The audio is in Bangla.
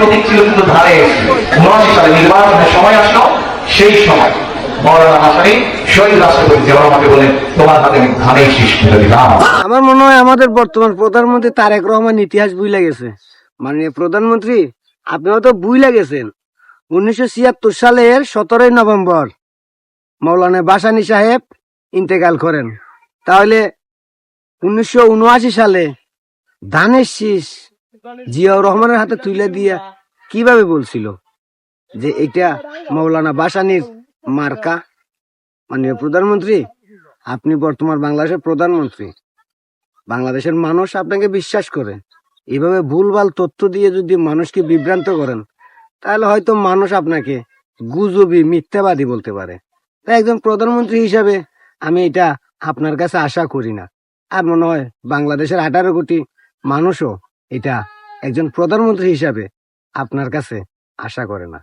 প্রতীক ছিল কিন্তু ধারে এসে 79 সালে নির্বাচনের সময় আসলো, সেই সময় মৌলানা ভাসানী শহীদ রাষ্ট্রপতি জিয়াউর রহমানকে বলেন, তোমার হাতে আমি ধানের শীষ তুলে দিলাম। আমার মনে হয় আমাদের বর্তমান প্রধানমন্ত্রী তারেক রহমান ইতিহাস বুইলা গেছে। মাননীয় প্রধানমন্ত্রী, আপনিও তো বুইলা গেছেন 1976 সালের 17 নভেম্বর মৌলানা ভাসানী সাহেব ইন্তেকাল করেন। তাহলে 1979 সালে ধানের শীষ জিয়াউর রহমানের হাতে তুলে দিয়া কিভাবে বলছিল যে এটা মৌলানা ভাসানীর মার্কা? মাননীয় প্রধানমন্ত্রী, আপনি বর্তমান বাংলাদেশের প্রধানমন্ত্রী, বাংলাদেশের মানুষ আপনাকে বিশ্বাস করে। এইভাবে ভুলভাল তথ্য দিয়ে যদি মানুষকে বিভ্রান্ত করেন, তাহলে হয়তো মানুষ আপনাকে গুজবি, মিথ্যাবাদী বলতে পারে। তাই একজন প্রধানমন্ত্রী হিসাবে আমি এটা আপনার কাছে আশা করি না। আর মনে হয় বাংলাদেশের 18 কোটি মানুষও এটা একজন প্রধানমন্ত্রী হিসাবে আপনার কাছে আশা করে না।